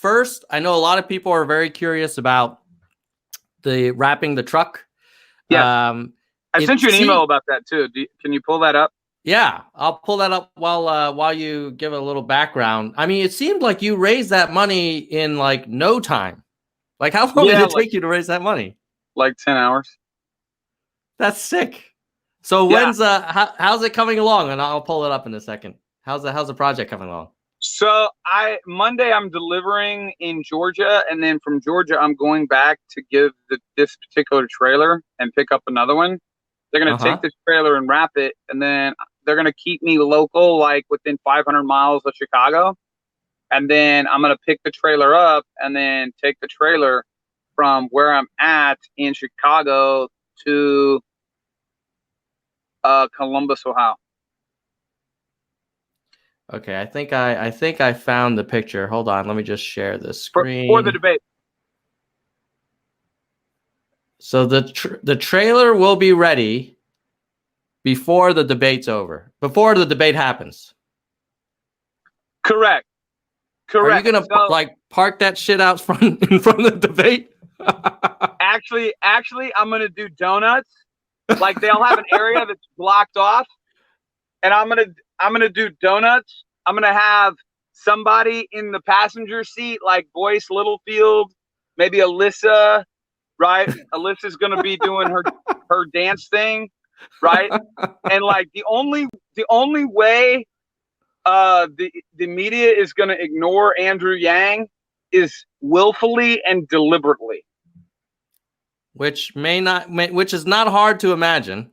first, I know a lot of people are very curious about the wrapping the truck. Yes. I sent you an email about that too. Can you pull that up? Yeah, I'll pull that up while you give a little background. I mean, it seemed like you raised that money in like no time. Like, how long did it take you to raise that money? Like 10 hours. That's sick. So when's how's it coming along? And I'll pull it up in a second. How's the project coming along? So Monday I'm delivering in Georgia, and then from Georgia I'm going back to give this particular trailer and pick up another one. They're gonna take this trailer and wrap it, and then they're gonna keep me local, like within 500 miles of Chicago. And then I'm gonna pick the trailer up and then take the trailer from where I'm at in Chicago to Columbus, Ohio. Okay, I think I found the picture. Hold on, let me just share the screen for the debate. So the trailer will be ready before the debate's over. Before the debate happens. Correct. Are you gonna like park that shit out in front of the debate? Actually, I'm gonna do donuts. Like they'll have an area that's blocked off, and I'm gonna do donuts. I'm gonna have somebody in the passenger seat, like Boyce Littlefield, maybe Alyssa, right? Alyssa's gonna be doing her dance thing, right? And like the only way the media is gonna ignore Andrew Yang is willfully and deliberately. Which is not hard to imagine.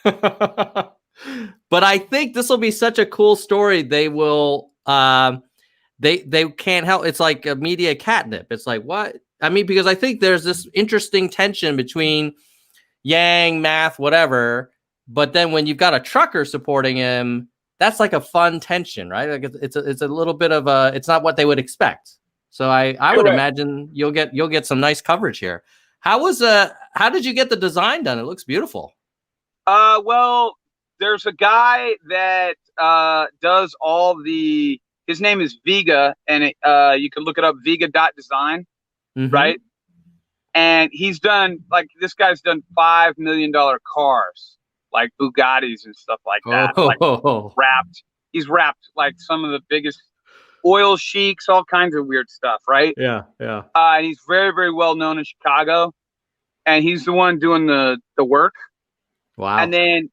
But I think this will be such a cool story. They will, they can't help. It's like a media catnip. It's like, what? I mean, because I think there's this interesting tension between Yang, Math, whatever. But then when you've got a trucker supporting him, that's like a fun tension, right? Like it's a little bit of it's not what they would expect. So I would imagine you'll get some nice coverage here. How did you get the design done? It looks beautiful. Well, there's a guy that does all his name is Vega, and you can look it up, vega.design, right? And he's done, like, this guy's done $5 million cars, like Bugattis and stuff like that. Like he's wrapped like some of the biggest oil sheiks, all kinds of weird stuff, right? Yeah. And he's very, very well known in Chicago, and he's the one doing the work. Wow. And then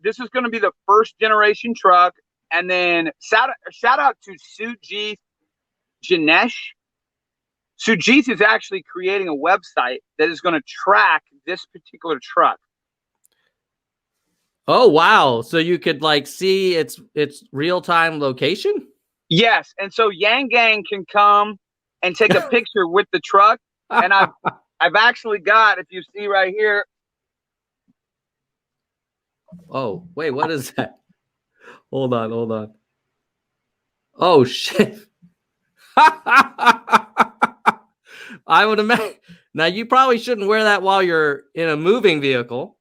this is going to be the first generation truck. And then shout out to Sujit Janesh. Sujit is actually creating a website that is going to track this particular truck. Oh, wow. So you could like see its real-time location? Yes. And so YangGang can come and take a picture with the truck. And I've actually got, if you see right here. Oh, wait, what is that? Hold on. Oh, shit. I would imagine. Now, you probably shouldn't wear that while you're in a moving vehicle,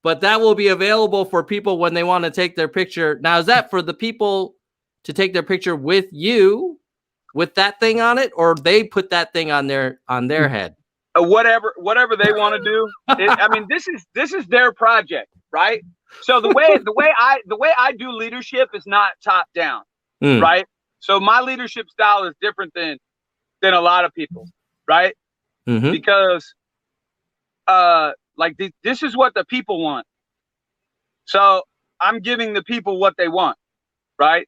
but that will be available for people when they want to take their picture. Now, is that for the people to take their picture with you with that thing on it, or they put that thing on their head? Whatever they want to do. I mean, this is their project, right? So the way I do leadership is not top down, right? So my leadership style is different than a lot of people, right? Because this is what the people want. So I'm giving the people what they want, right?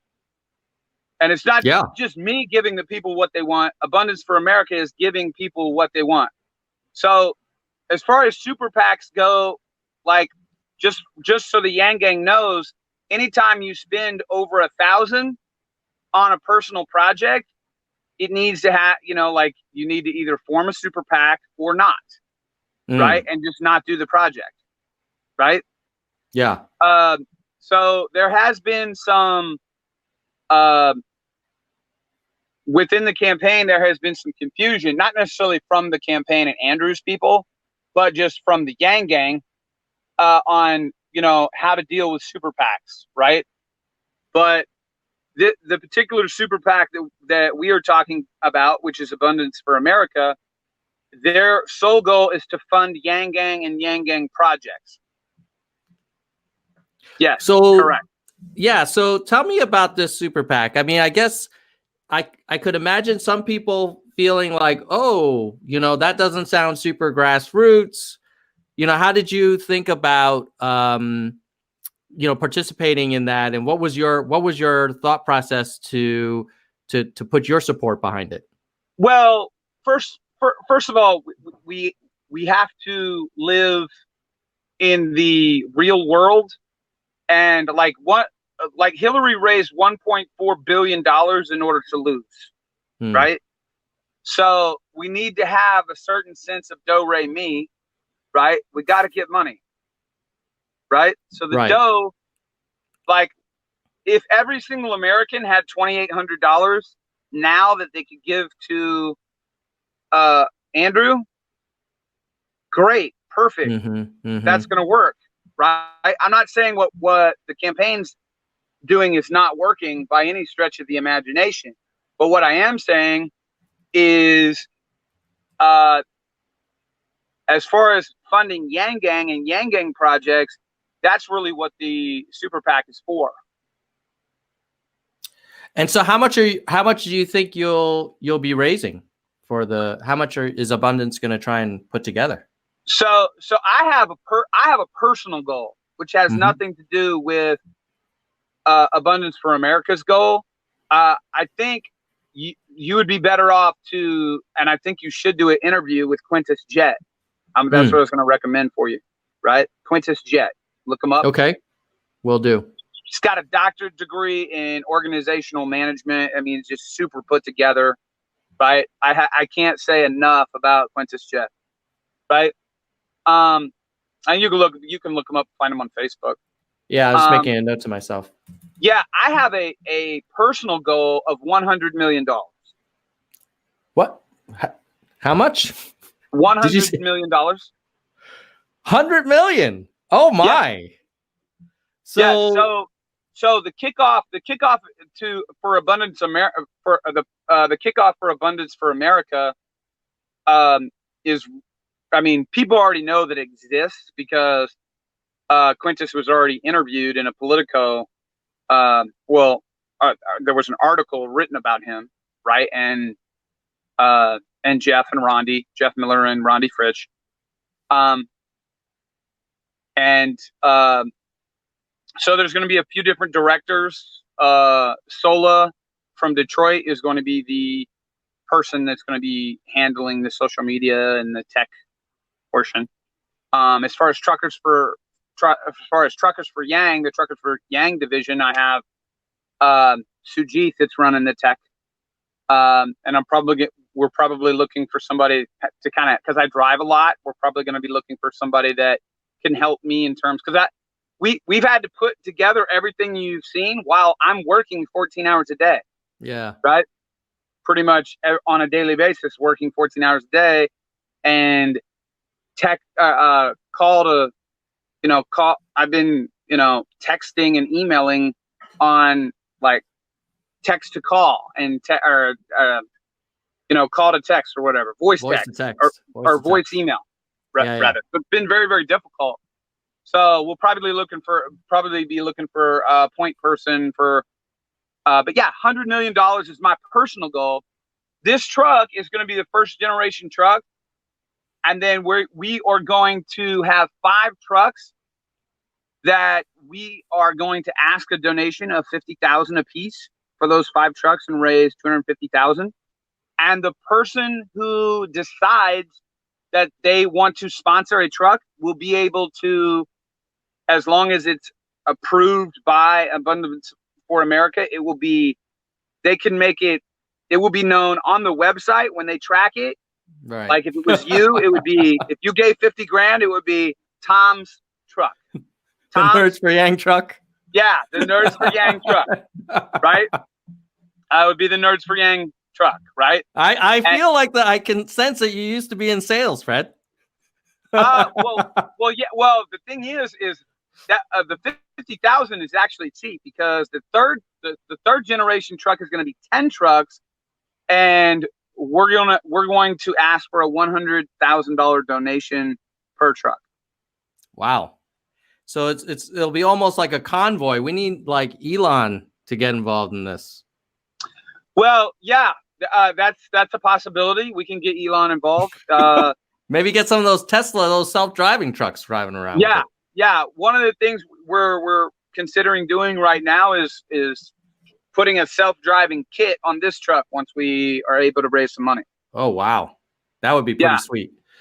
And it's not just me giving the people what they want. Abundance for America is giving people what they want. So as far as super PACs go, like just so the YangGang knows, anytime you spend over 1,000 on a personal project, it needs to have, like you need to either form a super PAC or not, right? And just not do the project, right? Yeah. So there has been some, within the campaign, there has been some confusion, not necessarily from the campaign and Andrew's people, but just from the YangGang on, how to deal with super PACs, right? But the particular super PAC that we are talking about, which is Abundance for America, their sole goal is to fund YangGang and YangGang projects. Yes, so correct. Yeah, so tell me about this super PAC. I mean, I guess I could imagine some people feeling like, oh, that doesn't sound super grassroots. How did you think about participating in that, and what was your thought process to put your support behind it? Well, first of all, we have to live in the real world, and like Hillary raised $1.4 billion in order to lose, right? So we need to have a certain sense of do re mi, right? We got to get money, right? So the dough, like if every single American had $2,800 now that they could give to Andrew, great, perfect. That's going to work, right? I'm not saying what the campaign's doing is not working by any stretch of the imagination, but what I am saying is, as far as funding YangGang and YangGang projects, that's really what the super PAC is for. And so, how much do you think you'll be raising for the? How much is Abundance going to try and put together? So I have a personal goal, which has nothing to do with Abundance for America's goal. I think you would be better off to, and I think you should do an interview with Quintus Jet. That's what I was going to recommend for you, right? Quintus Jet, look him up. Okay, will do. He's got a doctorate degree in organizational management. I mean, it's just super put together, right? I can't say enough about Quintus Jet, right? And you can look him up, find him on Facebook. Yeah, I was making a note to myself. Yeah, I have a personal goal of $100 million. What? How much? $100 million. 100 million. Oh my. Yeah. So the kickoff for Abundance America, for the kickoff for Abundance for America is, I mean, people already know that it exists because Quintus was already interviewed in a Politico. There was an article written about him, right? And Jeff Miller and Rondi Fritsch. So there's going to be a few different directors. Sola from Detroit is going to be the person that's going to be handling the social media and the tech portion. As far as Truckers for Yang, the Truckers for Yang division, I have Sujith that's running the tech, and we're probably looking for somebody to kind of, because I drive a lot. We're probably going to be looking for somebody that can help me in terms, because we've had to put together everything you've seen while I'm working 14 hours a day. Yeah. Right. Pretty much on a daily basis, working 14 hours a day, and tech call. I've been texting and emailing on like text to call and call to text or whatever, voice text or voice email rather. It's been very, very difficult. So we'll probably be looking for a point person for, but yeah, $100 million is my personal goal. This truck is going to be the first generation truck. And then we are going to have 5 trucks that we are going to ask a donation of $50,000 a piece for those 5 trucks and raise $250,000. And the person who decides that they want to sponsor a truck will be able to, as long as it's approved by Abundance for America, it will be known on the website when they track it. Right. Like if it was you, it would be, if you gave 50 grand, it would be Tom's truck. The Nerds for Yang truck. Yeah, the Nerds for Yang truck. Right? It would be the Nerds for Yang truck, right? I feel like that. I can sense that you used to be in sales, Fred. Yeah. Well, the thing is that the 50,000 is actually cheap because the third generation truck is going to be 10 trucks, and we're going to ask for a $100,000 donation per truck. Wow. So it'll be almost like a convoy. We need like Elon to get involved in this. Well, yeah, that's a possibility. We can get Elon involved. Maybe get some of those those self-driving trucks driving around. Yeah, yeah. One of the things we're considering doing right now is putting a self-driving kit on this truck once we are able to raise some money. Oh wow, that would be pretty sweet.